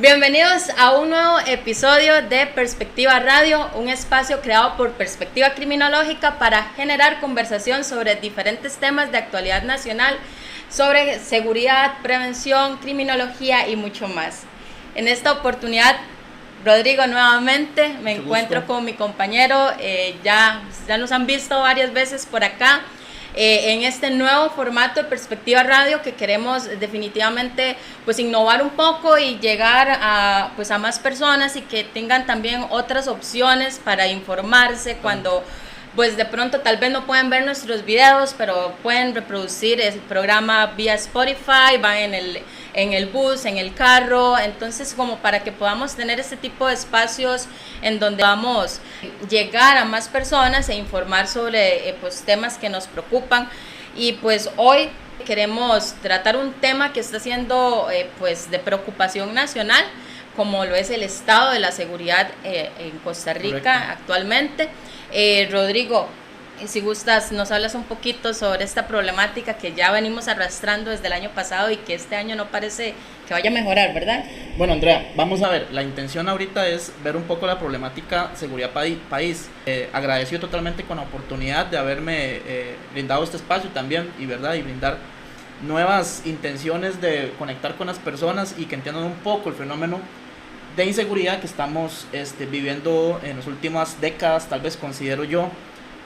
Bienvenidos a un nuevo episodio de Perspectiva Radio, un espacio creado por Perspectiva Criminológica para generar conversación sobre diferentes temas de actualidad nacional, sobre seguridad, prevención, criminología y mucho más. En esta oportunidad, Rodrigo, nuevamente me encuentro con mi compañero, ya nos han visto varias veces por acá. En este nuevo formato de Perspectiva Radio que queremos definitivamente pues innovar un poco y llegar a más personas y que tengan también otras opciones para informarse cuando pues de pronto tal vez no pueden ver nuestros videos, pero pueden reproducir el programa vía Spotify, van en el bus, en el carro, entonces como para que podamos tener este tipo de espacios en donde vamos a llegar a más personas e informar sobre temas que nos preocupan. Y pues hoy queremos tratar un tema que está siendo de preocupación nacional, como lo es el estado de la seguridad en Costa Rica. Correcto. Actualmente. Rodrigo, si gustas, nos hablas un poquito sobre esta problemática que ya venimos arrastrando desde el año pasado y que este año no parece que vaya a mejorar, ¿verdad? Bueno, Andrea, vamos a ver, la intención ahorita es ver un poco la problemática seguridad país. Agradecido totalmente con la oportunidad de haberme brindado este espacio también y brindar nuevas intenciones de conectar con las personas y que entiendan un poco el fenómeno de inseguridad que estamos viviendo en las últimas décadas, tal vez considero yo.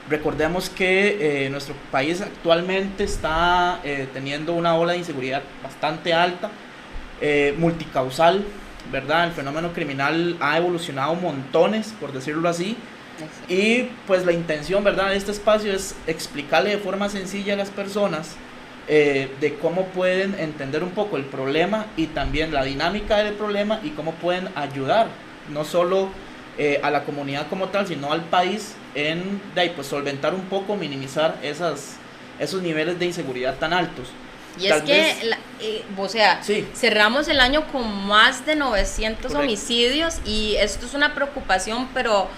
Recordemos que nuestro país actualmente está teniendo una ola de inseguridad bastante alta, multicausal, ¿verdad? El fenómeno criminal ha evolucionado montones, por decirlo así, y pues la intención, ¿verdad?, de este espacio es explicarle de forma sencilla a las personas de cómo pueden entender un poco el problema y también la dinámica del problema y cómo pueden ayudar no solo a la comunidad como tal, sino al país en solventar un poco, minimizar esos niveles de inseguridad tan altos. Y tal es que, sí, cerramos el año con más de 900 Correcto. Homicidios y esto es una preocupación, pero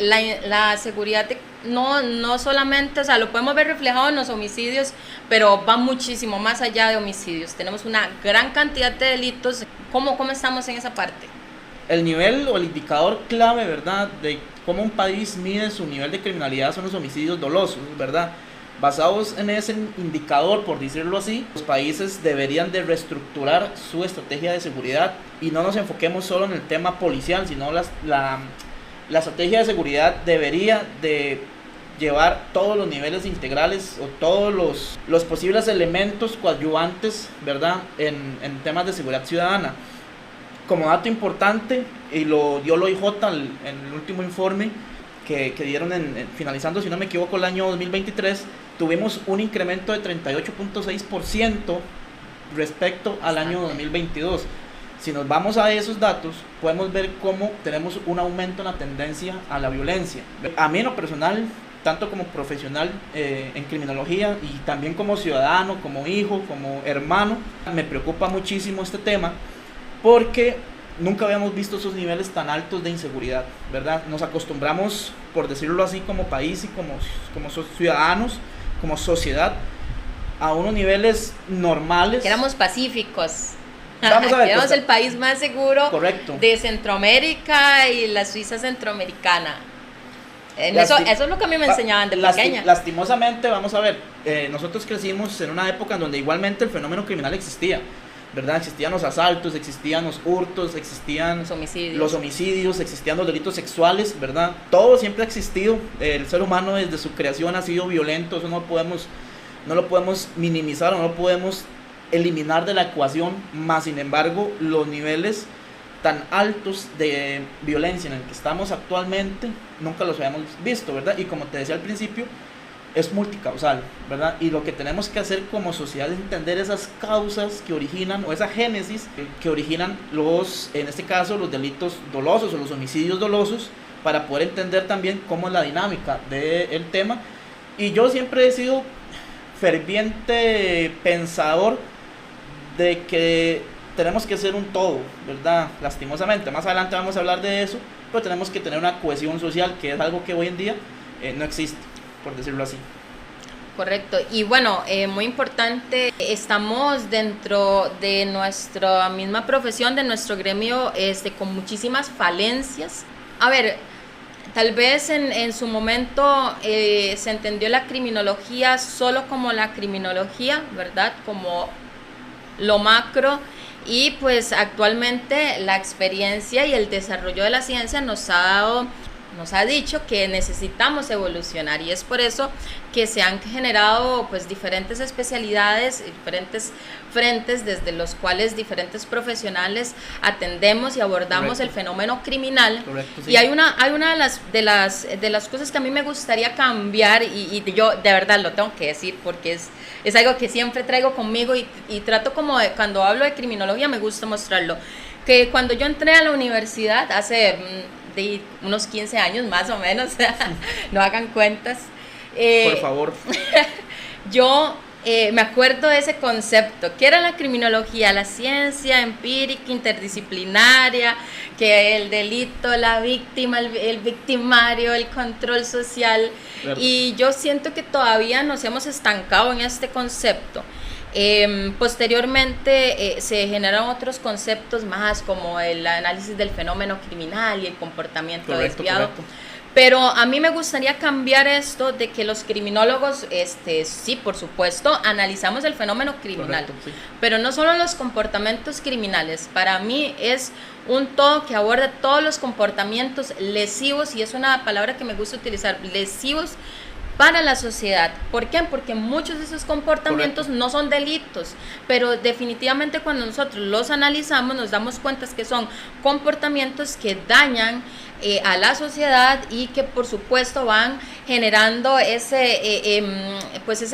la seguridad no solamente, lo podemos ver reflejado en los homicidios, pero va muchísimo más allá de homicidios. Tenemos una gran cantidad de delitos. ¿Cómo estamos en esa parte? El nivel o el indicador clave, ¿verdad?, de cómo un país mide su nivel de criminalidad son los homicidios dolosos, ¿verdad? Basados en ese indicador, por decirlo así, los países deberían de reestructurar su estrategia de seguridad y no nos enfoquemos solo en el tema policial, sino la estrategia de seguridad debería de llevar todos los niveles integrales o todos los posibles elementos coadyuvantes, ¿verdad?, en temas de seguridad ciudadana. Como dato importante, y lo dio el OIJ en el último informe que dieron finalizando, si no me equivoco, el año 2023, tuvimos un incremento de 38.6% respecto al año 2022. Si nos vamos a esos datos, podemos ver cómo tenemos un aumento en la tendencia a la violencia. A mí en lo personal, tanto como profesional en criminología y también como ciudadano, como hijo, como hermano, me preocupa muchísimo este tema porque nunca habíamos visto esos niveles tan altos de inseguridad, ¿verdad? Nos acostumbramos, por decirlo así, como país y como ciudadanos, como sociedad, a unos niveles normales. Que éramos pacíficos. Vamos a ver, éramos el país más seguro Correcto. De Centroamérica y la Suiza centroamericana. Eso es lo que a mí me enseñaban de pequeña. Lastimosamente, vamos a ver, nosotros crecimos en una época en donde igualmente el fenómeno criminal existía, ¿verdad? Existían los asaltos, existían los hurtos, existían los homicidios, existían los delitos sexuales, ¿verdad? Todo siempre ha existido. El ser humano desde su creación ha sido violento, eso no lo podemos minimizar, no lo podemos eliminar de la ecuación, más sin embargo los niveles tan altos de violencia en el que estamos actualmente nunca los habíamos visto, ¿verdad? Y como te decía al principio, es multicausal, ¿verdad? Y lo que tenemos que hacer como sociedad es entender esas causas que originan, o esa génesis que originan en este caso, los delitos dolosos o los homicidios dolosos, para poder entender también cómo es la dinámica del tema. Y yo siempre he sido ferviente pensador de que tenemos que ser un todo, ¿verdad? Lastimosamente, más adelante vamos a hablar de eso, pero tenemos que tener una cohesión social, que es algo que hoy en día no existe, por decirlo así. Correcto. Y bueno, muy importante, estamos dentro de nuestra misma profesión, de nuestro gremio, con muchísimas falencias. A ver, tal vez en su momento se entendió la criminología solo como la criminología, ¿verdad? Como lo macro, y pues actualmente la experiencia y el desarrollo de la ciencia nos ha dicho que necesitamos evolucionar, y es por eso que se han generado pues diferentes especialidades, diferentes frentes desde los cuales diferentes profesionales atendemos y abordamos Correcto. El fenómeno criminal. Correcto, sí. Y hay una de las cosas que a mí me gustaría cambiar, y yo de verdad lo tengo que decir porque es algo que siempre traigo conmigo, y trato como de, cuando hablo de criminología me gusta mostrarlo, que cuando yo entré a la universidad hace de unos 15 años más o menos, no hagan cuentas. Por favor. Yo me acuerdo de ese concepto, que era la criminología, la ciencia empírica, interdisciplinaria, que el delito, la víctima, el victimario, el control social, claro. Y yo siento que todavía nos hemos estancado en este concepto. Posteriormente se generaron otros conceptos más, como el análisis del fenómeno criminal y el comportamiento desviado. Correcto. Pero a mí me gustaría cambiar esto de que los criminólogos, sí, por supuesto, analizamos el fenómeno criminal, correcto, sí. Pero no solo los comportamientos criminales. Para mí es un todo que aborda todos los comportamientos lesivos, y es una palabra que me gusta utilizar, lesivos para la sociedad. ¿Por qué? Porque muchos de esos comportamientos Correcto. No son delitos, pero definitivamente cuando nosotros los analizamos nos damos cuenta que son comportamientos que dañan a la sociedad, y que por supuesto van generando ese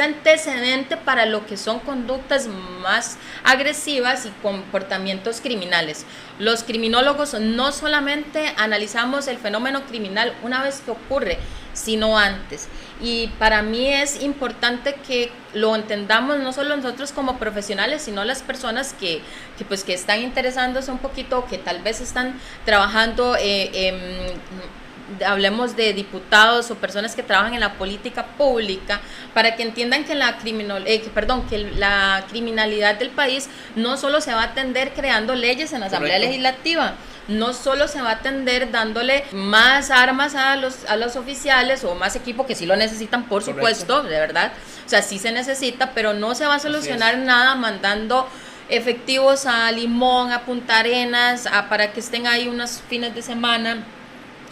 antecedente para lo que son conductas más agresivas y comportamientos criminales. Los criminólogos no solamente analizamos el fenómeno criminal una vez que ocurre, sino antes. Y para mí es importante que lo entendamos no solo nosotros como profesionales, sino las personas que están interesándose un poquito, que tal vez están trabajando, hablemos de diputados o personas que trabajan en la política pública, para que entiendan que la criminalidad del país no solo se va a atender creando leyes en la Asamblea Legislativa, no solo se va a atender dándole más armas a los oficiales o más equipo, que sí lo necesitan, por supuesto, de verdad, o sea, sí se necesita, pero no se va a solucionar nada mandando efectivos a Limón, a Punta Arenas, para que estén ahí unos fines de semana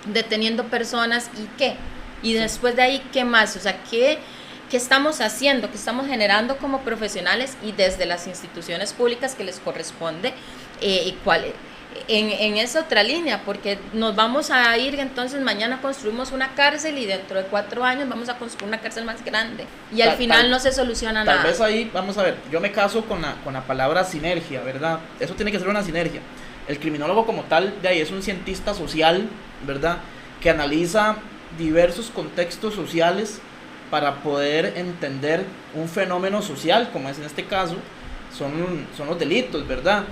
deteniendo personas, ¿y qué? Y después de ahí, ¿qué más? O sea, ¿qué estamos haciendo? ¿Qué estamos generando como profesionales y desde las instituciones públicas que les corresponde? ¿Y cuál en esa otra línea? Porque nos vamos a ir, entonces mañana construimos una cárcel y dentro de 4 años vamos a construir una cárcel más grande, y al final no se soluciona nada. Tal vez ahí, vamos a ver, yo me caso con la palabra sinergia, ¿verdad? Eso tiene que ser una sinergia. El criminólogo como tal, de ahí es un cientista social, ¿verdad? Que analiza diversos contextos sociales para poder entender un fenómeno social, como es en este caso, son los delitos, ¿verdad?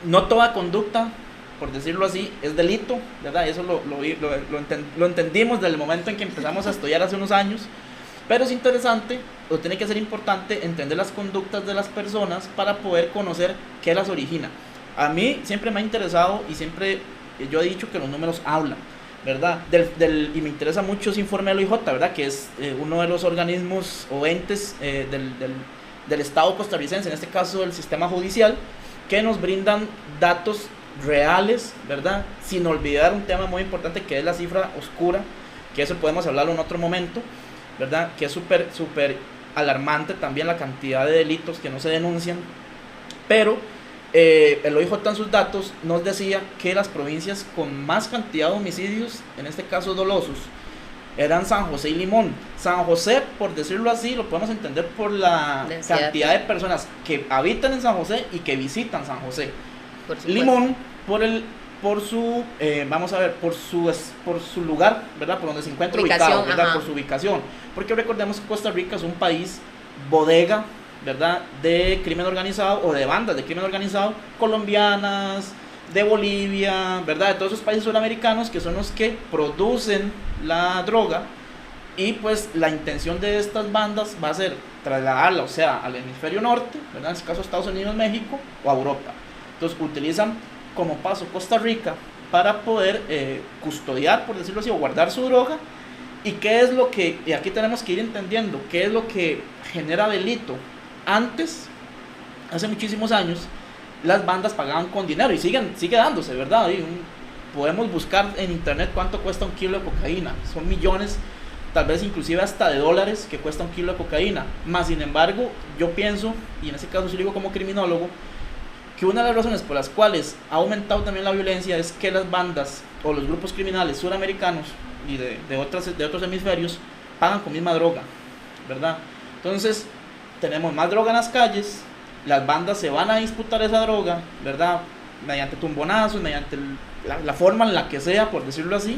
No toda conducta, por decirlo así, es delito, ¿verdad? Eso lo entendimos desde el momento en que empezamos a estudiar hace unos años, pero es interesante, o tiene que ser importante, entender las conductas de las personas para poder conocer qué las origina. A mí siempre me ha interesado, y siempre yo he dicho que los números hablan, ¿verdad? Y me interesa mucho ese informe del OIJ, ¿verdad? Que es uno de los organismos o entes del Estado costarricense, en este caso del sistema judicial, que nos brindan datos reales, ¿verdad? Sin olvidar un tema muy importante, que es la cifra oscura, que eso podemos hablarlo en otro momento, ¿verdad? Que es súper alarmante también la cantidad de delitos que no se denuncian, pero el OIJ en sus datos nos decía que las provincias con más cantidad de homicidios, en este caso dolosos, eran San José y Limón. San José, por decirlo así, lo podemos entender por la cantidad de personas que habitan en San José y que visitan San José. Limón, por su lugar, ¿verdad? Por donde se encuentra ubicado, ¿verdad? Por su ubicación. Porque recordemos que Costa Rica es un país bodega, ¿verdad? De crimen organizado, o de bandas de crimen organizado colombianas, de Bolivia, ¿verdad? De todos esos países sudamericanos, que son los que producen la droga Y pues la intención de estas bandas va a ser trasladarla, o sea, al hemisferio norte, ¿verdad? En este caso Estados Unidos, México o a Europa. Entonces utilizan como paso Costa Rica para poder custodiar, por decirlo así, o guardar su droga. Y qué es lo que, y aquí tenemos que ir entendiendo, qué es lo que genera delito. Antes, hace muchísimos años, las bandas pagaban con dinero y sigue dándose, ¿verdad? Podemos buscar en internet cuánto cuesta un kilo de cocaína. Son millones, tal vez inclusive hasta de dólares que cuesta un kilo de cocaína. Más sin embargo, yo pienso, y en ese caso sí lo digo como criminólogo, que una de las razones por las cuales ha aumentado también la violencia es que las bandas o los grupos criminales suramericanos y de otros hemisferios pagan con misma droga, ¿verdad? Entonces tenemos más droga en las calles, las bandas se van a disputar esa droga, ¿verdad? Mediante tumbonazos, mediante la forma en la que sea, por decirlo así.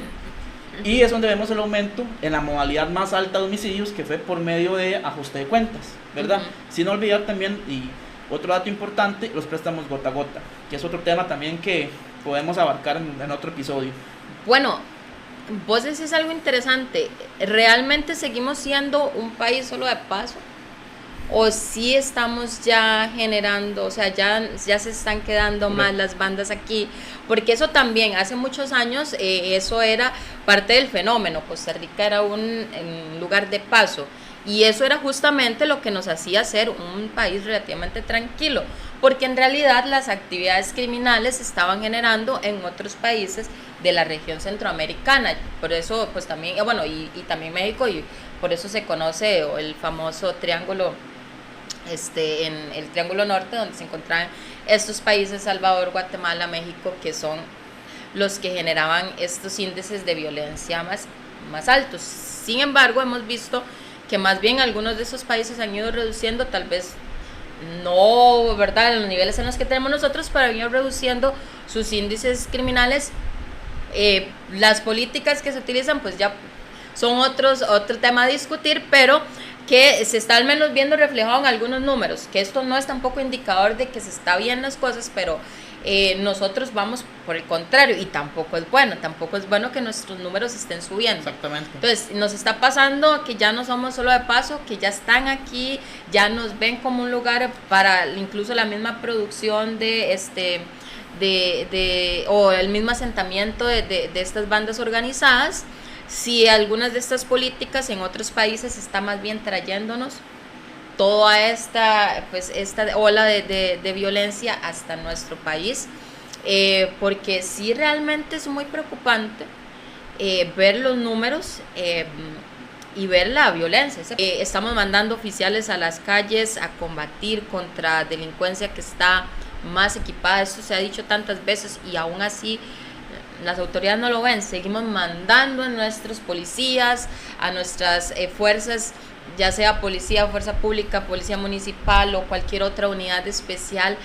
Y es donde vemos el aumento en la modalidad más alta de homicidios, que fue por medio de ajuste de cuentas, ¿verdad? Sin olvidar también, y otro dato importante, los préstamos gota a gota, que es otro tema también que podemos abarcar en otro episodio. Bueno, vos decís algo interesante. ¿Realmente seguimos siendo un país solo de paso? ¿O sí estamos ya generando, o sea, ya se están quedando más las bandas aquí? Porque eso también, hace muchos años, eso era parte del fenómeno. Costa Rica era un lugar de paso. Y eso era justamente lo que nos hacía ser un país relativamente tranquilo, porque en realidad las actividades criminales se estaban generando en otros países de la región centroamericana. Por eso, pues también, bueno, y también México, y por eso se conoce el famoso triángulo, en el Triángulo Norte, donde se encontraban estos países, Salvador, Guatemala, México, que son los que generaban estos índices de violencia más altos. Sin embargo, hemos visto que más bien algunos de esos países han ido reduciendo, tal vez no, ¿verdad?, en los niveles en los que tenemos nosotros, pero han ido reduciendo sus índices criminales. Las políticas que se utilizan pues ya son otro tema a discutir, pero que se está al menos viendo reflejado en algunos números, que esto no es tampoco indicador de que se está bien las cosas, pero nosotros vamos por el contrario, y tampoco es bueno que nuestros números estén subiendo. Exactamente. Entonces nos está pasando que ya no somos solo de paso, que ya están aquí, ya nos ven como un lugar para incluso la misma producción o el mismo asentamiento de estas bandas organizadas. Si algunas de estas políticas en otros países está más bien trayéndonos toda esta ola de violencia hasta nuestro país, porque sí realmente es muy preocupante ver los números y ver la violencia. Estamos mandando oficiales a las calles a combatir contra delincuencia que está más equipada. Esto se ha dicho tantas veces y aún así las autoridades no lo ven. Seguimos mandando a nuestros policías, a nuestras fuerzas, ya sea policía, fuerza pública, policía municipal o cualquier otra unidad especial,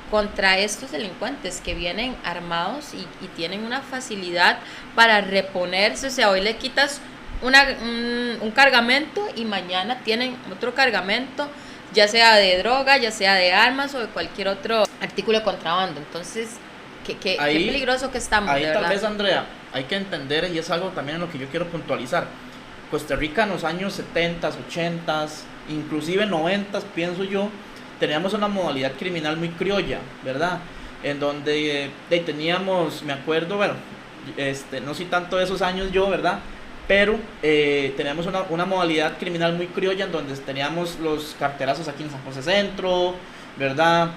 contra estos delincuentes que vienen armados y tienen una facilidad para reponerse. O sea, hoy le quitas un cargamento y mañana tienen otro cargamento, ya sea de droga, ya sea de armas o de cualquier otro artículo de contrabando. Entonces, qué peligroso que estamos, ahí de tal verdad. vez, Andrea, hay que entender, y es algo también en lo que yo quiero puntualizar. Costa Rica en los años 70s, 80s, inclusive 90s, pienso yo, teníamos una modalidad criminal muy criolla, ¿verdad? En donde teníamos, me acuerdo, bueno, no sé tanto de esos años yo, ¿verdad? Pero teníamos una modalidad criminal muy criolla en donde teníamos los carterazos aquí en San José Centro, ¿verdad?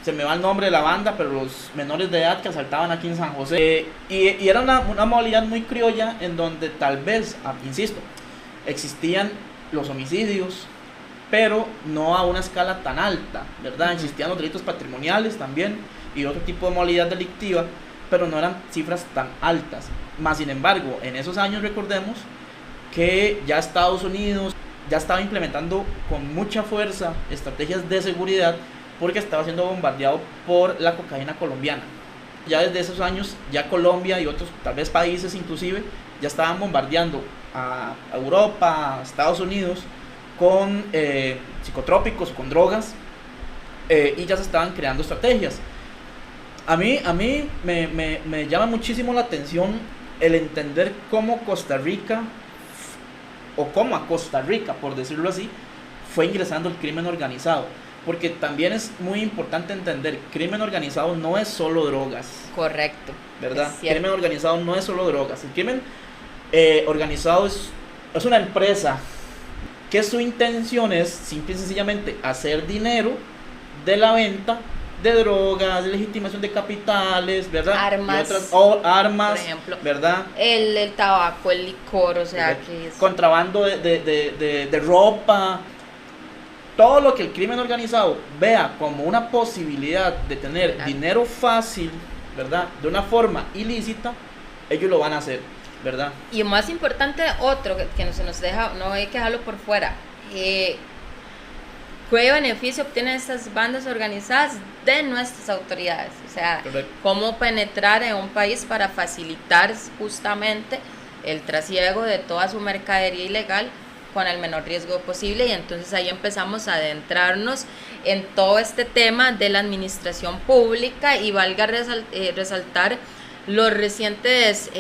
Se me va el nombre de la banda, pero los menores de edad que asaltaban aquí en San José. Y era una modalidad muy criolla en donde tal vez, insisto, existían los homicidios, pero no a una escala tan alta, ¿verdad? Existían los delitos patrimoniales también y otro tipo de modalidad delictiva, pero no eran cifras tan altas. Más sin embargo, en esos años recordemos que ya Estados Unidos ya estaba implementando con mucha fuerza estrategias de seguridad, porque estaba siendo bombardeado por la cocaína colombiana. Ya desde esos años, ya Colombia y otros tal vez países inclusive, ya estaban bombardeando a Europa, a Estados Unidos, con psicotrópicos, con drogas, y ya se estaban creando estrategias. A mí me llama muchísimo la atención el entender cómo Costa Rica o cómo a Costa Rica, por decirlo así, fue ingresando el crimen organizado. Porque también es muy importante entender, crimen organizado no es solo drogas. Correcto. ¿Verdad? Crimen organizado no es solo drogas. El crimen organizado es una empresa que su intención es simple y sencillamente hacer dinero de la venta de drogas, de legitimación de capitales, ¿verdad? Armas, y otras, armas, por ejemplo, ¿verdad? El tabaco, el licor, o sea, que es... contrabando de ropa. Todo lo que el crimen organizado vea como una posibilidad de tener dinero fácil, ¿verdad? De una forma ilícita, ellos lo van a hacer, ¿verdad? Y más importante, otro que no se nos deja, no hay que dejarlo por fuera. ¿Qué beneficio obtienen estas bandas organizadas de nuestras autoridades? O sea, correcto, cómo penetrar en un país para facilitar justamente el trasiego de toda su mercadería ilegal con el menor riesgo posible. Y entonces ahí empezamos a adentrarnos en todo este tema de la administración pública, y valga resaltar los recientes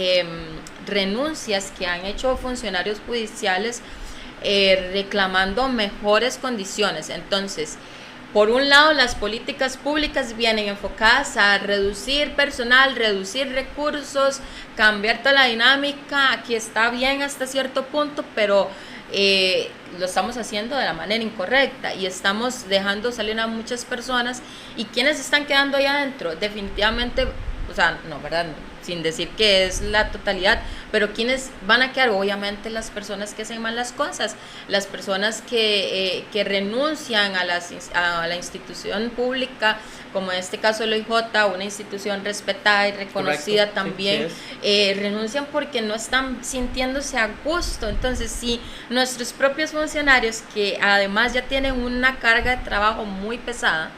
renuncias que han hecho funcionarios judiciales reclamando mejores condiciones. Entonces, por un lado, las políticas públicas vienen enfocadas a reducir personal, reducir recursos, cambiar toda la dinámica. Aquí está bien hasta cierto punto, pero lo estamos haciendo de la manera incorrecta y estamos dejando salir a muchas personas. ¿Y quiénes están quedando ahí adentro? Definitivamente, o sea, no, ¿verdad? Sin decir que es la totalidad, pero ¿quiénes van a quedar? Obviamente las personas que hacen mal las cosas, las personas que renuncian a la institución pública, como en este caso el OIJ, una institución respetada y reconocida. Correcto. También, sí, renuncian porque no están sintiéndose a gusto. Entonces, si nuestros propios funcionarios, que además ya tienen una carga de trabajo muy pesada,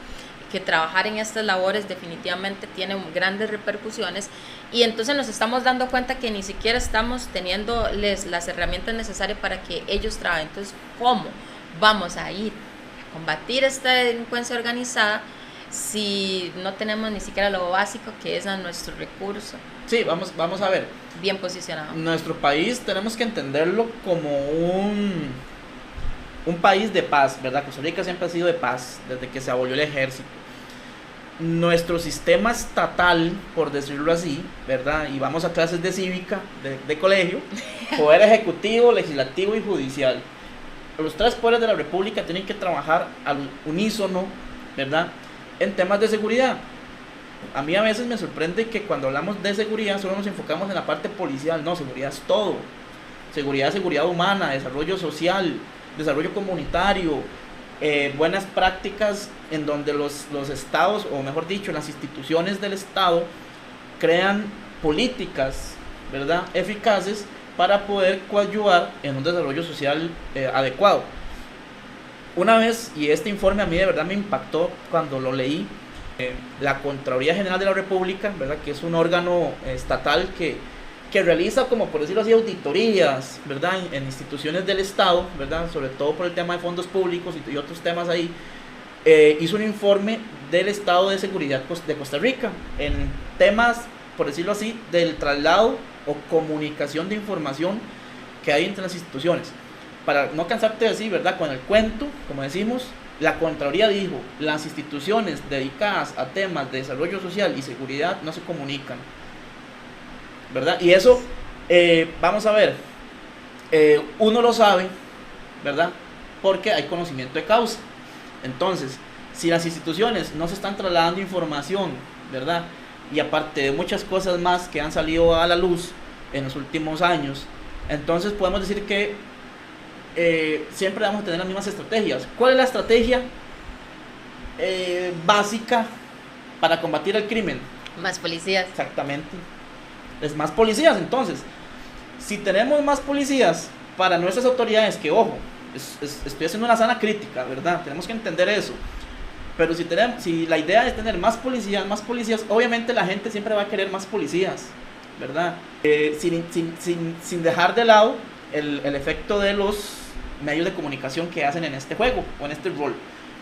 que trabajar en estas labores definitivamente tiene grandes repercusiones, y entonces nos estamos dando cuenta que ni siquiera estamos teniéndoles las herramientas necesarias para que ellos trabajen. Entonces, ¿cómo vamos a ir a combatir esta delincuencia organizada si no tenemos ni siquiera lo básico, que es a nuestro recurso? Sí, vamos a ver. Bien posicionado. Nuestro país tenemos que entenderlo como un país de paz, ¿verdad? Costa Rica siempre ha sido de paz desde que se abolió el ejército. Nuestro sistema estatal, por decirlo así, ¿verdad? Y vamos a clases de cívica, de colegio, poder ejecutivo, legislativo y judicial. Los tres poderes de la República tienen que trabajar al unísono, ¿verdad? En temas de seguridad. A mí a veces me sorprende que cuando hablamos de seguridad solo nos enfocamos en la parte policial. No, seguridad es todo. Seguridad humana, desarrollo social, desarrollo comunitario, buenas prácticas en donde los estados, o mejor dicho, las instituciones del estado crean políticas, ¿verdad?, eficaces para poder coadyuvar en un desarrollo social adecuado. Una vez, y este informe a mí de verdad me impactó cuando lo leí, la Contraloría General de la República, ¿verdad?, que es un órgano estatal que realiza, como por decirlo así, auditorías, ¿verdad?, en instituciones del Estado, ¿verdad?, sobre todo por el tema de fondos públicos y otros temas ahí. Hizo un informe del estado de seguridad de Costa Rica en temas, por decirlo así, del traslado o comunicación de información que hay entre las instituciones. Para no cansarte de decir, ¿verdad?, con el cuento, como decimos, la Contraloría dijo: las instituciones dedicadas a temas de desarrollo social y seguridad no se comunican, ¿verdad? Y eso, vamos a ver, uno lo sabe, ¿verdad?, porque hay conocimiento de causa. Entonces, si las instituciones no se están trasladando información, ¿verdad?, y aparte de muchas cosas más que han salido a la luz en los últimos años, entonces podemos decir que siempre vamos a tener las mismas estrategias. ¿Cuál es la estrategia básica para combatir el crimen? Más policías. Exactamente. Es más policías. Entonces, si tenemos más policías para nuestras autoridades, que ojo, estoy haciendo una sana crítica, ¿verdad? Tenemos que entender eso. Pero si la idea es tener más policías, obviamente la gente siempre va a querer más policías, ¿verdad? Sin dejar de lado el efecto de los medios de comunicación que hacen en este juego o en este rol,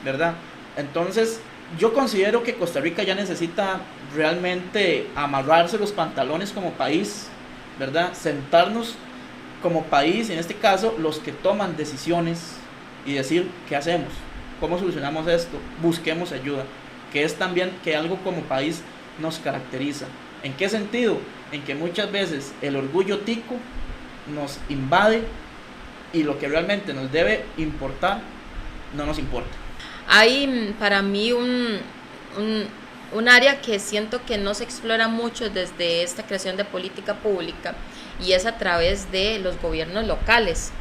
¿verdad? Entonces, yo considero que Costa Rica ya necesita realmente amarrarse los pantalones como país, ¿verdad? Sentarnos como país, en este caso, los que toman decisiones y decir, ¿qué hacemos? ¿Cómo solucionamos esto? Busquemos ayuda, que es también que algo como país nos caracteriza. ¿En qué sentido? En que muchas veces el orgullo tico nos invade y lo que realmente nos debe importar no nos importa. Hay para mí un área que siento que no se explora mucho desde esta creación de política pública, y es a través de los gobiernos locales.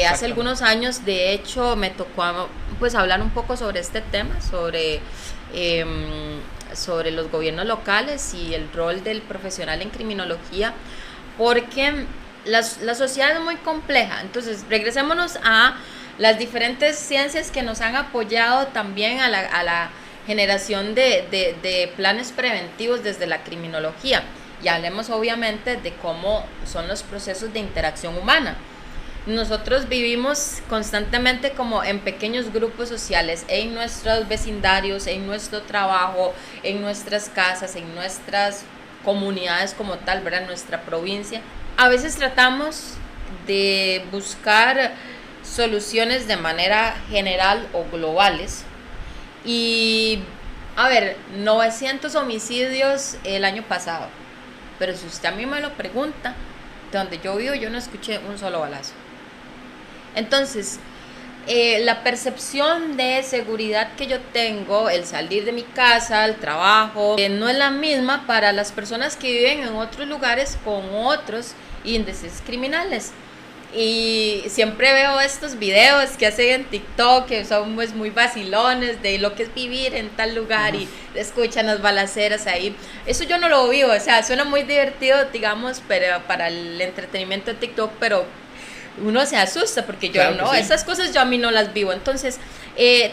Hace algunos años, de hecho, me tocó pues hablar un poco sobre este tema, sobre los gobiernos locales y el rol del profesional en criminología, porque la sociedad es muy compleja. Entonces, regresémonos a las diferentes ciencias que nos han apoyado también a la generación de planes preventivos desde la criminología, y hablemos obviamente de cómo son los procesos de interacción humana. Nosotros vivimos constantemente como en pequeños grupos sociales, en nuestros vecindarios, en nuestro trabajo, en nuestras casas, en nuestras comunidades como tal, ¿verdad? En nuestra provincia. A veces tratamos de buscar soluciones de manera general o globales. Y, a ver, 900 homicidios el año pasado. Pero si usted a mí me lo pregunta, de donde yo vivo, yo no escuché un solo balazo. Entonces, la percepción de seguridad que yo tengo, el salir de mi casa, el trabajo, no es la misma para las personas que viven en otros lugares con otros índices criminales. Y siempre veo estos videos que hacen en TikTok, que son pues muy vacilones de lo que es vivir en tal lugar, y escuchan las balaceras ahí. Eso yo no lo vivo, o sea, suena muy divertido, digamos, pero para el entretenimiento de TikTok, pero uno se asusta porque yo claro, no, sí. Esas cosas yo a mí no las vivo. Entonces,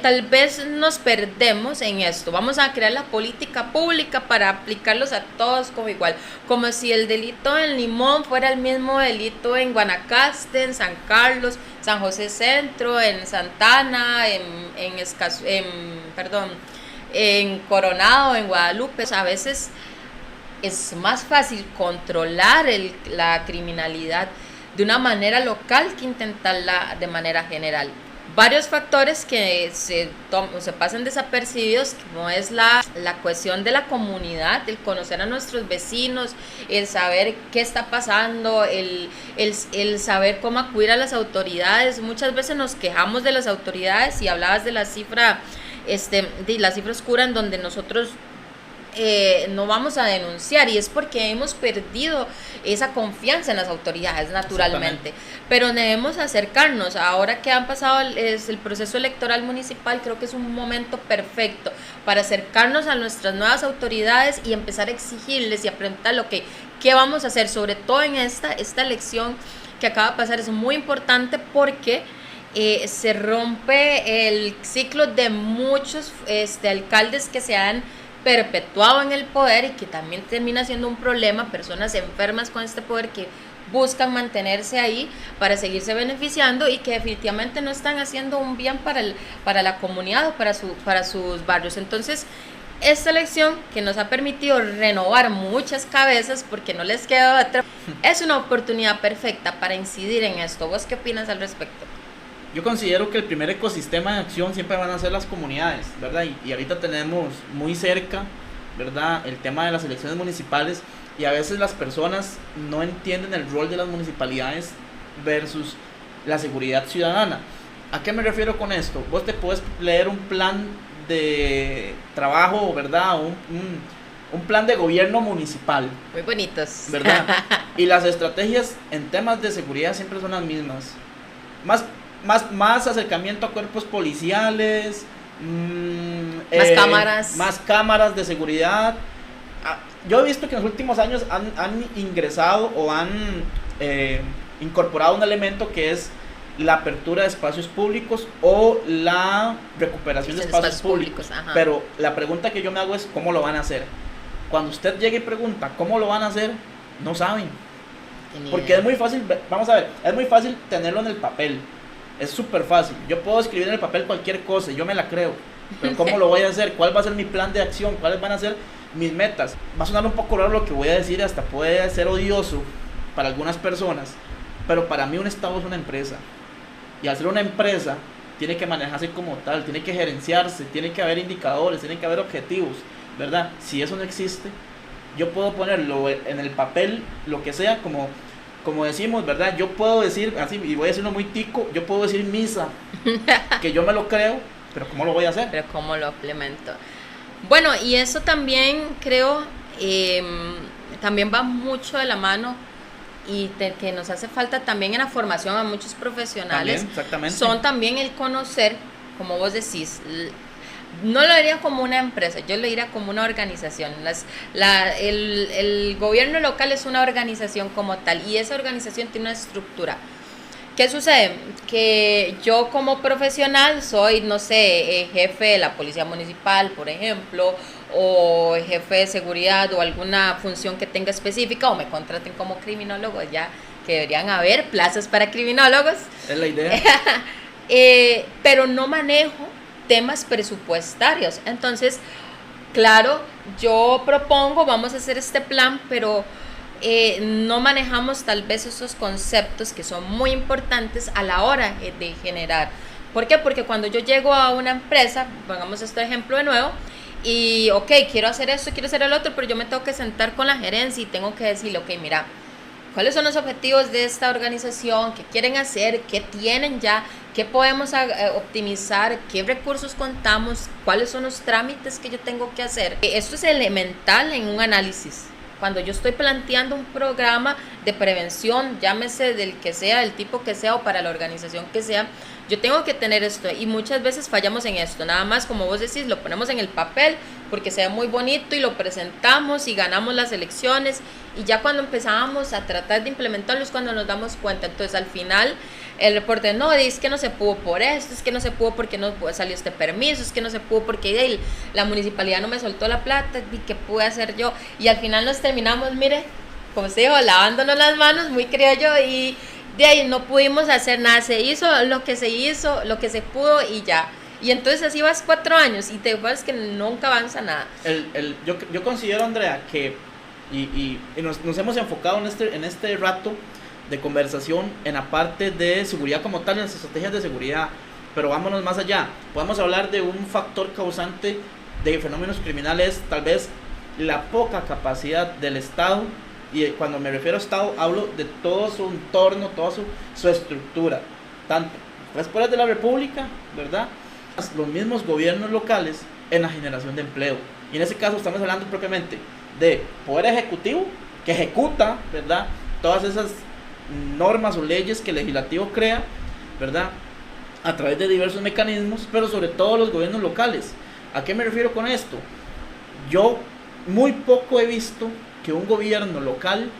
tal vez nos perdemos en esto. Vamos a crear la política pública para aplicarlos a todos como igual, como si el delito en Limón fuera el mismo delito en Guanacaste, en San Carlos, San José Centro, en Santana, en Coronado, en Guadalupe. A veces es más fácil controlar la criminalidad de una manera local que intentarla de manera general. Varios factores que se pasan desapercibidos, como es la cohesión de la comunidad, el conocer a nuestros vecinos, el saber qué está pasando, el saber cómo acudir a las autoridades. Muchas veces nos quejamos de las autoridades, y hablabas de la cifra oscura en donde nosotros no vamos a denunciar, y es porque hemos perdido esa confianza en las autoridades naturalmente, pero debemos acercarnos. Ahora que han pasado el proceso electoral municipal, creo que es un momento perfecto para acercarnos a nuestras nuevas autoridades y empezar a exigirles y a preguntar qué vamos a hacer, sobre todo en esta elección que acaba de pasar. Es muy importante porque se rompe el ciclo de muchos alcaldes que se han perpetuado en el poder, y que también termina siendo un problema, personas enfermas con este poder que buscan mantenerse ahí para seguirse beneficiando, y que definitivamente no están haciendo un bien para la comunidad o para sus barrios. Entonces, esta elección, que nos ha permitido renovar muchas cabezas porque no les queda otra, es una oportunidad perfecta para incidir en esto. ¿Vos qué opinas al respecto? Yo considero que el primer ecosistema de acción siempre van a ser las comunidades, ¿verdad? Y ahorita tenemos muy cerca, ¿verdad?, el tema de las elecciones municipales, y a veces las personas no entienden el rol de las municipalidades versus la seguridad ciudadana. ¿A qué me refiero con esto? Vos te puedes leer un plan de trabajo, ¿verdad?, un plan de gobierno municipal. Muy bonitos. ¿Verdad? Y las estrategias en temas de seguridad siempre son las mismas. Más acercamiento a cuerpos policiales, más cámaras de seguridad. Yo he visto que en los últimos años han ingresado o han incorporado un elemento que es la apertura de espacios públicos o la recuperación de espacios públicos. Pero la pregunta que yo me hago es ¿cómo lo van a hacer? Cuando usted llegue y pregunta ¿cómo lo van a hacer? No saben. Porque es muy fácil, vamos a ver, es muy fácil tenerlo en el papel. Es súper fácil. Yo puedo escribir en el papel cualquier cosa y yo me la creo. Pero ¿cómo lo voy a hacer? ¿Cuál va a ser mi plan de acción? ¿Cuáles van a ser mis metas? Va a sonar un poco raro lo que voy a decir, hasta puede ser odioso para algunas personas. pero para mí un Estado es una empresa, y al ser una empresa tiene que manejarse como tal, tiene que gerenciarse, tiene que haber indicadores, tiene que haber objetivos, ¿verdad? Si eso no existe, yo puedo ponerlo en el papel, lo que sea, como decimos, ¿verdad? Yo puedo decir, así, y voy a decirlo muy tico, yo puedo decir misa, que yo me lo creo, pero ¿cómo lo voy a hacer? Pero ¿cómo lo implemento? Bueno, y eso también creo, también va mucho de la mano, y que nos hace falta también en la formación a muchos profesionales. También, exactamente. Son también el conocer, como vos decís, no lo diría como una empresa, yo lo diría como una organización. El gobierno local es una organización como tal, y esa organización tiene una estructura. ¿Qué sucede? Que yo como profesional soy, no sé, jefe de la policía municipal, por ejemplo, o jefe de seguridad, o alguna función que tenga específica, o me contraten como criminólogo, ya que deberían haber plazas para criminólogos. Es la idea. Pero no manejo temas presupuestarios. Entonces, claro, yo propongo, vamos a hacer este plan, pero no manejamos tal vez esos conceptos que son muy importantes a la hora de generar. ¿Por qué? Porque cuando yo llego a una empresa, pongamos este ejemplo de nuevo, y ok, quiero hacer esto, quiero hacer el otro, pero yo me tengo que sentar con la gerencia y tengo que decirle, ok, mira, ¿cuáles son los objetivos de esta organización? ¿Qué quieren hacer? ¿Qué tienen ya? ¿Qué podemos optimizar? ¿Qué recursos contamos? ¿Cuáles son los trámites que yo tengo que hacer? Esto es elemental en un análisis. Cuando yo estoy planteando un programa de prevención, llámese del que sea, del tipo que sea o para la organización que sea, yo tengo que tener esto, y muchas veces fallamos en esto. Nada más, como vos decís, lo ponemos en el papel porque se ve muy bonito y lo presentamos y ganamos las elecciones, y ya cuando empezamos a tratar de implementarlo es cuando nos damos cuenta. Entonces al final el reporte, no, es que no se pudo por esto, es que no se pudo porque no salió este permiso, es que no se pudo porque la municipalidad no me soltó la plata, y qué pude hacer yo, y al final nos terminamos, mire, como se dijo, lavándonos las manos, muy criollo, y de ahí no pudimos hacer nada. Se hizo, lo que se pudo, y ya. Y entonces así vas 4 años y te ves que nunca avanza nada. Yo considero, Andrea, que y nos hemos enfocado en este rato de conversación en la parte de seguridad como tal, en las estrategias de seguridad, pero vámonos más allá. Podemos hablar de un factor causante de fenómenos criminales, tal vez la poca capacidad del Estado, y cuando me refiero a Estado hablo de todo su entorno, toda su estructura, tanto las poderes de la República, ¿verdad?, los mismos gobiernos locales en la generación de empleo. Y en ese caso estamos hablando propiamente de poder ejecutivo, que ejecuta, ¿verdad?, todas esas normas o leyes que el legislativo crea, ¿verdad?, a través de diversos mecanismos, pero sobre todo los gobiernos locales. ¿A qué me refiero con esto? Yo muy poco he visto que un gobierno local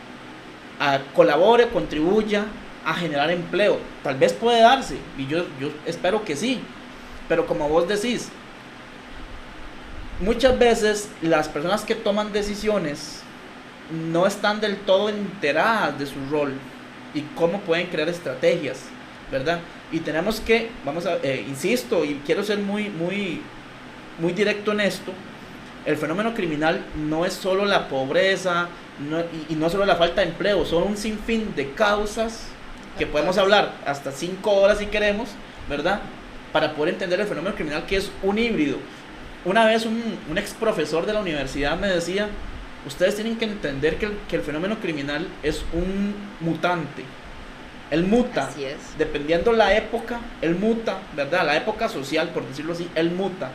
colabore, contribuya a generar empleo. Tal vez puede darse, y yo espero que sí, pero como vos decís, muchas veces las personas que toman decisiones no están del todo enteradas de su rol y cómo pueden crear estrategias, ¿verdad? Y tenemos que, insisto, y quiero ser muy directo en esto, el fenómeno criminal no es solo la pobreza, y no solo la falta de empleo, son un sinfín de causas que podemos hablar hasta 5 horas si queremos, ¿verdad?, para poder entender el fenómeno criminal, que es un híbrido. Una vez un ex profesor de la universidad me decía, ustedes tienen que entender que el fenómeno criminal es un mutante. Él muta, Así es. Dependiendo la época, él muta, ¿verdad?, la época social, por decirlo así, él muta.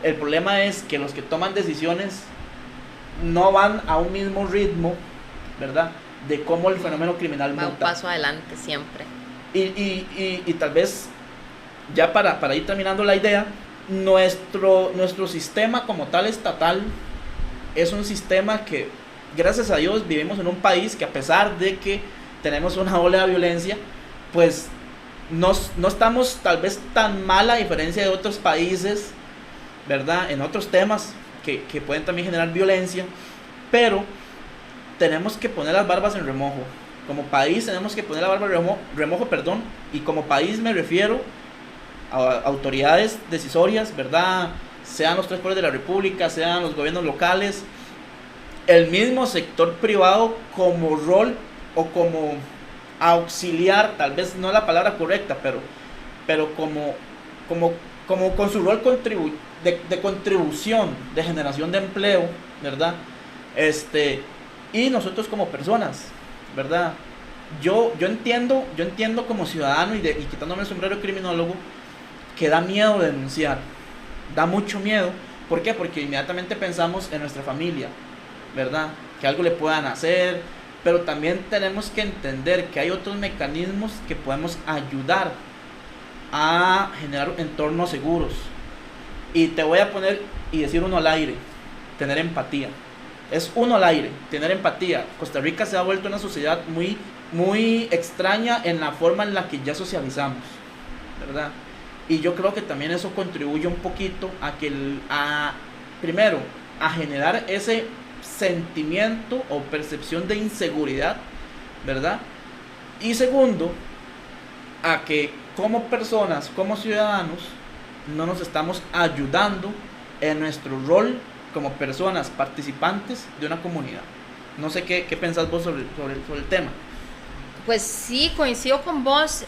El problema es que los que toman decisiones no van a un mismo ritmo, ¿verdad?, de cómo el fenómeno criminal muta. Va un paso adelante siempre. Y tal vez, ya para ir terminando la idea, nuestro sistema como tal estatal es un sistema que, gracias a Dios, vivimos en un país que, a pesar de que tenemos una ola de violencia, pues no estamos tal vez tan mal a diferencia de otros países, ¿verdad?, en otros temas que pueden también generar violencia, pero tenemos que poner las barbas en remojo. Como país tenemos que poner la barba en remojo, y como país me refiero a autoridades decisorias, ¿verdad?, sean los 3 poderes de la República, sean los gobiernos locales, el mismo sector privado como rol o como auxiliar, tal vez no la palabra correcta, pero como con su rol de contribución, de generación de empleo, ¿verdad? Y nosotros como personas, ¿verdad? Yo entiendo como ciudadano y quitándome el sombrero de criminólogo, que da miedo denunciar, da mucho miedo. ¿Por qué? Porque inmediatamente pensamos en nuestra familia, ¿verdad? Que algo le puedan hacer, pero también tenemos que entender que hay otros mecanismos que podemos ayudar a generar entornos seguros. Y te voy a poner y decir uno al aire: tener empatía. Es uno al aire, tener empatía. Costa Rica se ha vuelto una sociedad muy, muy extraña en la forma en la que ya socializamos, ¿verdad? Y yo creo que también eso contribuye un poquito primero, a generar ese sentimiento o percepción de inseguridad, ¿verdad? Y segundo, a que como personas, como ciudadanos, no nos estamos ayudando en nuestro rol como personas participantes de una comunidad. No sé qué pensás vos sobre el tema. Pues sí, coincido con vos.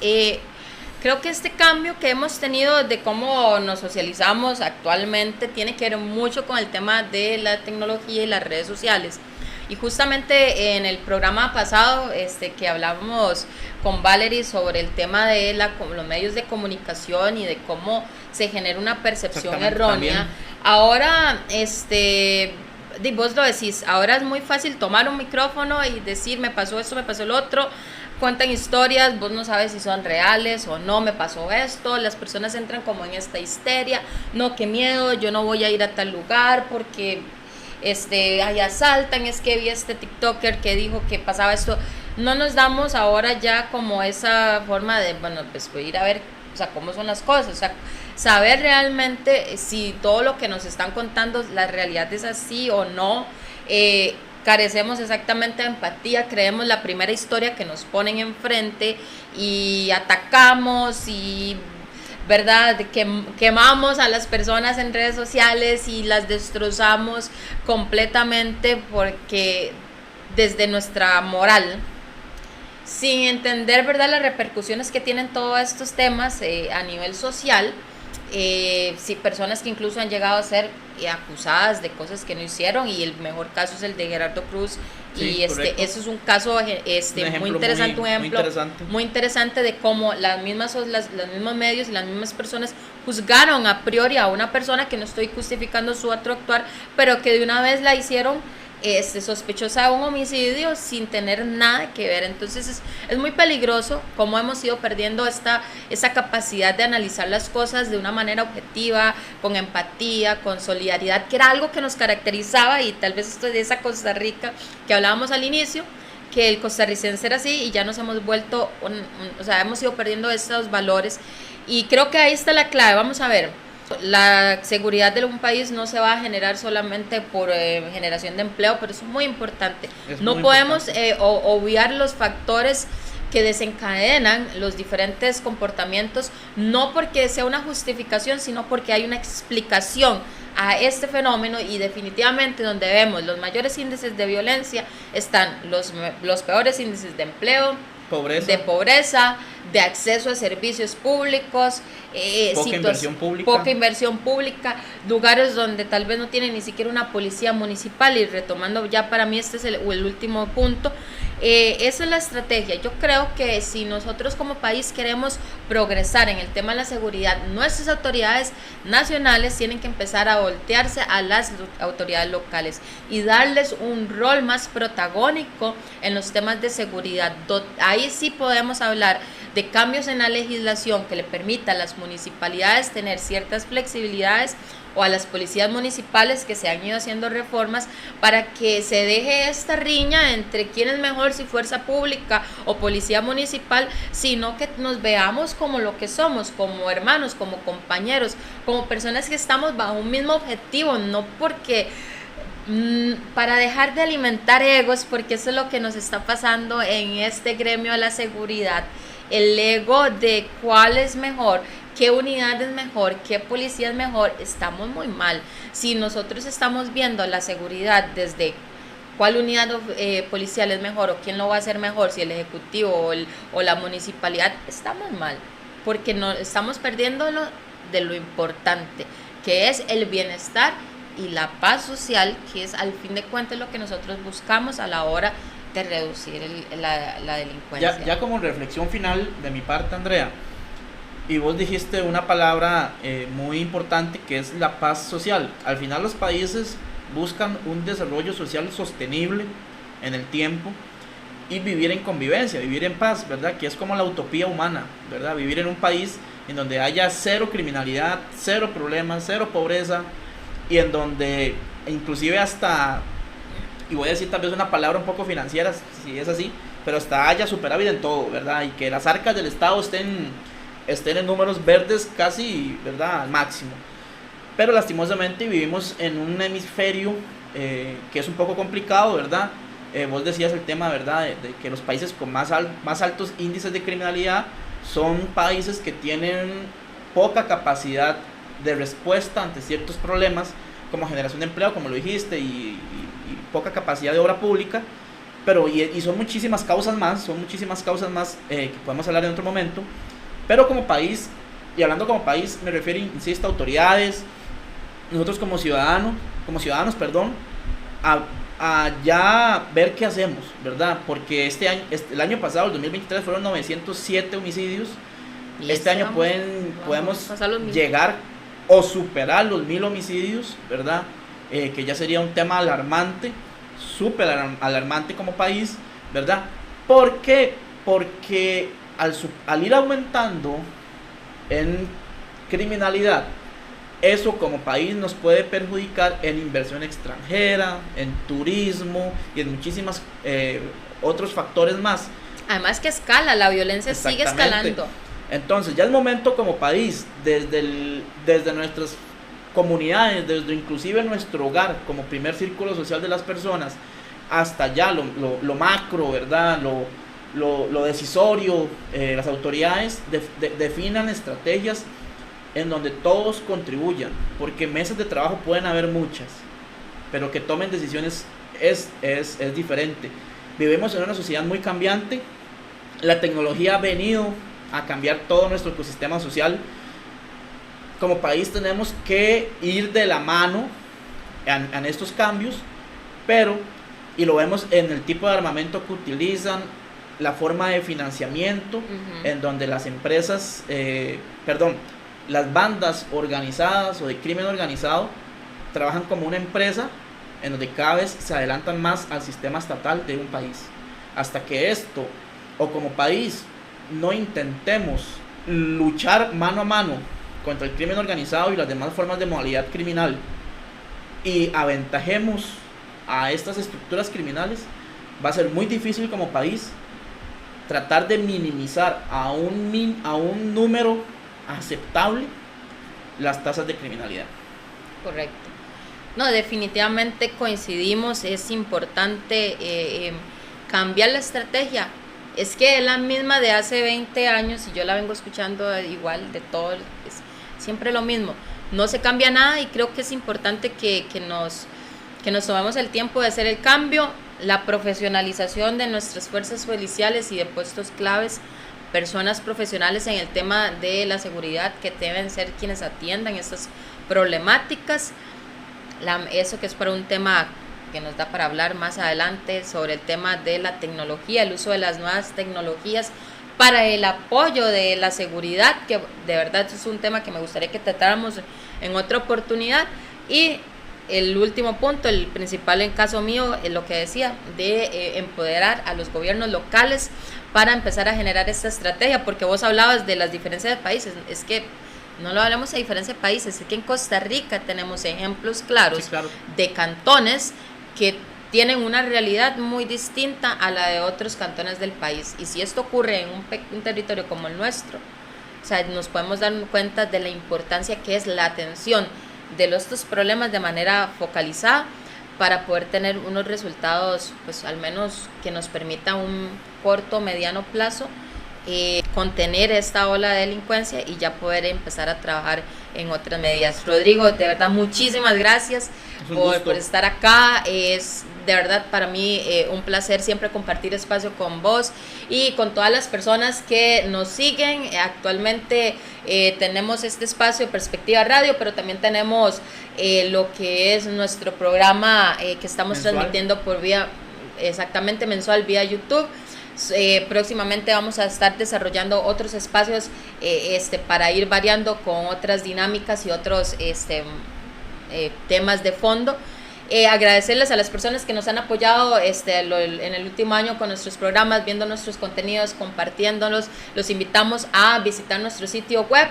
Creo que este cambio que hemos tenido de cómo nos socializamos actualmente tiene que ver mucho con el tema de la tecnología y las redes sociales. Y justamente en el programa pasado que hablábamos con Valerie sobre el tema de los medios de comunicación y de cómo se genera una percepción errónea. También. Ahora, vos lo decís, ahora es muy fácil tomar un micrófono y decir: me pasó esto, me pasó el otro. Cuentan historias, vos no sabes si son reales o no, me pasó esto. Las personas entran como en esta histeria: no, qué miedo, yo no voy a ir a tal lugar porque ahí asaltan, es que vi TikToker que dijo que pasaba esto. No nos damos ahora ya como esa forma de, bueno, pues voy a ir a ver, o sea, cómo son las cosas, o sea, saber realmente si todo lo que nos están contando, la realidad es así o no. Carecemos exactamente de empatía, creemos la primera historia que nos ponen enfrente y atacamos y, ¿verdad?, quemamos a las personas en redes sociales y las destrozamos completamente porque desde nuestra moral, sin entender, ¿verdad?, las repercusiones que tienen todos estos temas a nivel social. Sí, personas que incluso han llegado a ser acusadas de cosas que no hicieron, y el mejor caso es el de Gerardo Cruz. Sí, y eso es un caso muy interesante, un ejemplo muy interesante de cómo los mismos medios y las mismas personas juzgaron a priori a una persona, que no estoy justificando su otro actuar, pero que de una vez la hicieron sospechosa de un homicidio sin tener nada que ver. Entonces es muy peligroso cómo hemos ido perdiendo esa capacidad de analizar las cosas de una manera objetiva, con empatía, con solidaridad, que era algo que nos caracterizaba, y tal vez esto de esa Costa Rica que hablábamos al inicio, que el costarricense era así, y ya nos hemos vuelto, o sea, hemos ido perdiendo esos valores, y creo que ahí está la clave. Vamos a ver. La seguridad de un país no se va a generar solamente por generación de empleo, pero eso es muy importante. No podemos obviar los factores que desencadenan los diferentes comportamientos, no porque sea una justificación, sino porque hay una explicación a este fenómeno, y definitivamente donde vemos los mayores índices de violencia están los peores índices de empleo, de pobreza, de acceso a servicios públicos, poca inversión pública, lugares donde tal vez no tienen ni siquiera una policía municipal. Y retomando ya, para mí este es el último punto, esa es la estrategia. Yo creo que si nosotros como país queremos progresar en el tema de la seguridad, nuestras autoridades nacionales tienen que empezar a voltearse a las autoridades locales y darles un rol más protagónico en los temas de seguridad. Ahí sí podemos hablar de cambios en la legislación que le permita a las municipalidades tener ciertas flexibilidades, o a las policías municipales, que se han ido haciendo reformas para que se deje esta riña entre quién es mejor, si fuerza pública o policía municipal, sino que nos veamos como lo que somos, como hermanos, como compañeros, como personas que estamos bajo un mismo objetivo, no porque para dejar de alimentar egos, porque eso es lo que nos está pasando en este gremio de la seguridad, el ego de cuál es mejor, qué unidad es mejor, qué policía es mejor. Estamos muy mal. Si nosotros estamos viendo la seguridad desde cuál unidad policial es mejor o quién lo va a hacer mejor, si el ejecutivo o la municipalidad, estamos mal, porque no estamos perdiéndolo de lo importante, que es el bienestar y la paz social, que es al fin de cuentas lo que nosotros buscamos a la hora de reducir la delincuencia. Ya como reflexión final de mi parte, Andrea, y vos dijiste una palabra muy importante, que es la paz social. Al final los países buscan un desarrollo social sostenible en el tiempo y vivir en convivencia, vivir en paz, ¿verdad? Que es como la utopía humana, ¿verdad? Vivir en un país en donde haya cero criminalidad, cero problemas, cero pobreza, y en donde inclusive hasta, y voy a decir tal vez una palabra un poco financiera, si es así, pero hasta haya superávit en todo, ¿verdad? Y que las arcas del Estado estén en números verdes casi, ¿verdad? Al máximo. Pero lastimosamente vivimos en un hemisferio que es un poco complicado, ¿verdad? Vos decías el tema, ¿verdad? De que los países con más altos índices de criminalidad son países que tienen poca capacidad de respuesta ante ciertos problemas, como generación de empleo, como lo dijiste, y poca capacidad de obra pública, pero y son muchísimas causas más, que podemos hablar en otro momento. Pero como país, y hablando como país, me refiero, insisto, a autoridades, nosotros como ciudadanos, a ya ver qué hacemos, ¿verdad? Porque el año pasado, el 2023, fueron 907 homicidios. Y este año podemos llegar o superar los 1000 homicidios, ¿verdad? Que ya sería un tema alarmante, súper alarmante como país, ¿verdad? ¿Por qué? Porque al ir aumentando en criminalidad, eso como país nos puede perjudicar en inversión extranjera, en turismo y en muchísimos otros factores más. Además que escala, la violencia sigue escalando. Entonces ya es momento como país, desde nuestras comunidades, desde inclusive nuestro hogar como primer círculo social de las personas, hasta ya lo macro, ¿verdad? Lo decisorio, las autoridades definan estrategias en donde todos contribuyan, porque mesas de trabajo pueden haber muchas, pero que tomen decisiones es diferente. Vivimos en una sociedad muy cambiante, la tecnología ha venido a cambiar todo nuestro ecosistema social. Como país tenemos que ir de la mano en estos cambios, y lo vemos en el tipo de armamento que utilizan, la forma de financiamiento, en donde las empresas, las bandas organizadas o de crimen organizado trabajan como una empresa, en donde cada vez se adelantan más al sistema estatal de un país. Hasta que esto, o como país, no intentemos luchar mano a mano contra el crimen organizado y las demás formas de modalidad criminal, y aventajemos a estas estructuras criminales, va a ser muy difícil como país tratar de minimizar a un número aceptable las tasas de criminalidad. Correcto. No, definitivamente coincidimos, es importante cambiar la estrategia. Es que es la misma de hace 20 años y yo la vengo escuchando igual de todo, es siempre lo mismo. No se cambia nada y creo que es importante que nos tomemos el tiempo de hacer el cambio, la profesionalización de nuestras fuerzas policiales y de puestos claves, personas profesionales en el tema de la seguridad que deben ser quienes atiendan estas problemáticas. Eso que es para un tema que nos da para hablar más adelante sobre el tema de la tecnología, el uso de las nuevas tecnologías para el apoyo de la seguridad, que de verdad es un tema que me gustaría que tratáramos en otra oportunidad. Y el último punto, el principal en caso mío, es lo que decía, de empoderar a los gobiernos locales para empezar a generar esta estrategia, porque vos hablabas de las diferencias de países, es que no lo hablamos de diferencia de países, es que en Costa Rica tenemos ejemplos claros, sí, claro, de cantones que tienen una realidad muy distinta a la de otros cantones del país, y si esto ocurre en un territorio como el nuestro, o sea, nos podemos dar cuenta de la importancia que es la atención de estos problemas de manera focalizada para poder tener unos resultados, pues al menos que nos permita un corto, mediano plazo contener esta ola de delincuencia y ya poder empezar a trabajar en otras medidas. Rodrigo, de verdad, muchísimas gracias por estar acá. Es de verdad para mí un placer siempre compartir espacio con vos y con todas las personas que nos siguen. Actualmente tenemos este espacio Perspectiva Radio, pero también tenemos lo que es nuestro programa que estamos transmitiendo por vía, exactamente mensual, vía YouTube. Próximamente vamos a estar desarrollando otros espacios para ir variando con otras dinámicas y otros temas de fondo. Agradecerles a las personas que nos han apoyado en el último año con nuestros programas, viendo nuestros contenidos, compartiéndolos. Los invitamos a visitar nuestro sitio web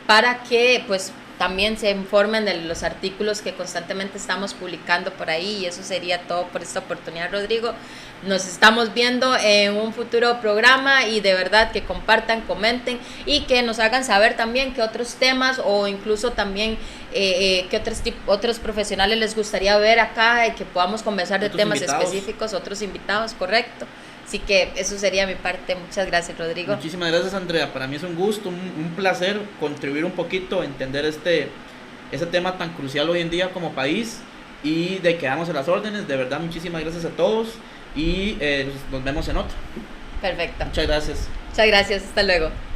para que pues también se informen de los artículos que constantemente estamos publicando por ahí. Y eso sería todo por esta oportunidad, Rodrigo. Nos estamos viendo en un futuro programa y de verdad que compartan, comenten y que nos hagan saber también qué otros temas o incluso también qué otros profesionales les gustaría ver acá y que podamos conversar de temas específicos, otros invitados, correcto. Así que eso sería mi parte. Muchas gracias, Rodrigo. Muchísimas gracias, Andrea. Para mí es un gusto, un placer contribuir un poquito a entender ese tema tan crucial hoy en día como país y de quedarnos a las órdenes. De verdad, muchísimas gracias a todos y nos vemos en otro. Perfecto. Muchas gracias. Muchas gracias. Hasta luego.